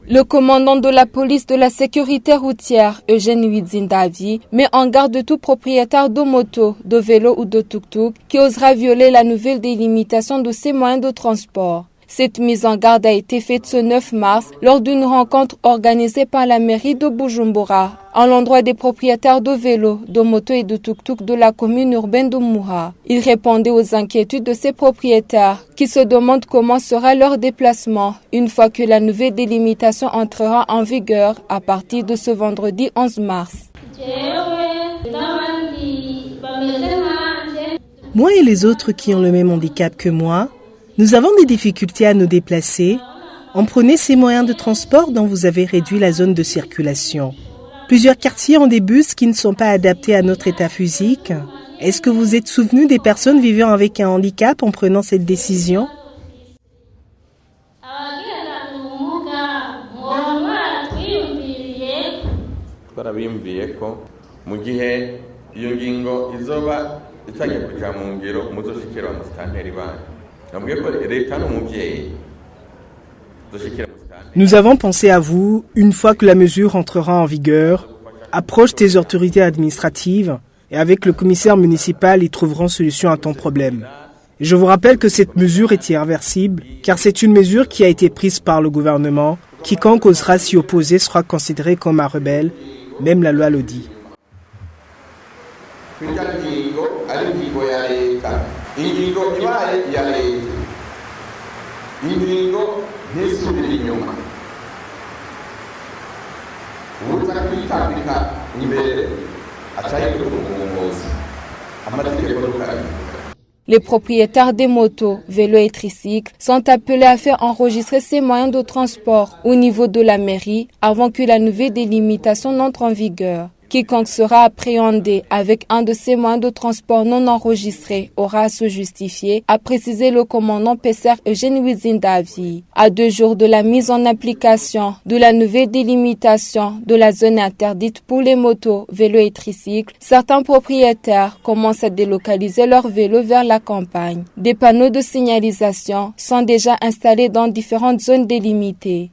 Le commandant de la police de la sécurité routière, Eugène Wizindavi, met en garde tout propriétaire de moto, de vélo ou de tuk-tuk qui osera violer la nouvelle délimitation de ses moyens de transport. Cette mise en garde a été faite ce 9 mars lors d'une rencontre organisée par la mairie de Bujumbura, à l'endroit des propriétaires de vélos, de motos et de tuk-tuk de la commune urbaine de Muha. Il répondait aux inquiétudes de ces propriétaires qui se demandent comment sera leur déplacement une fois que la nouvelle délimitation entrera en vigueur à partir de ce vendredi 11 mars. Moi et les autres qui ont le même handicap que moi, nous avons des difficultés à nous déplacer. En prenant ces moyens de transport dont vous avez réduit la zone de circulation. Plusieurs quartiers ont des bus qui ne sont pas adaptés à notre état physique. Est-ce que vous êtes souvenu des personnes vivant avec un handicap en prenant cette décision? Nous avons pensé à vous une fois que la mesure entrera en vigueur. Approche tes autorités administratives et avec le commissaire municipal, ils trouveront solution à ton problème. Et je vous rappelle que cette mesure est irréversible car c'est une mesure qui a été prise par le gouvernement. Quiconque osera s'y opposer sera considéré comme un rebelle, même la loi le dit. Les propriétaires des motos, vélos et tricycles sont appelés à faire enregistrer ces moyens de transport au niveau de la mairie avant que la nouvelle délimitation n'entre en vigueur. Quiconque sera appréhendé avec un de ces moyens de transport non enregistrés aura à se justifier, a précisé le commandant PCR Eugène Wizindavi. À 2 jours de la mise en application de la nouvelle délimitation de la zone interdite pour les motos, vélos et tricycles, certains propriétaires commencent à délocaliser leurs vélos vers la campagne. Des panneaux de signalisation sont déjà installés dans différentes zones délimitées.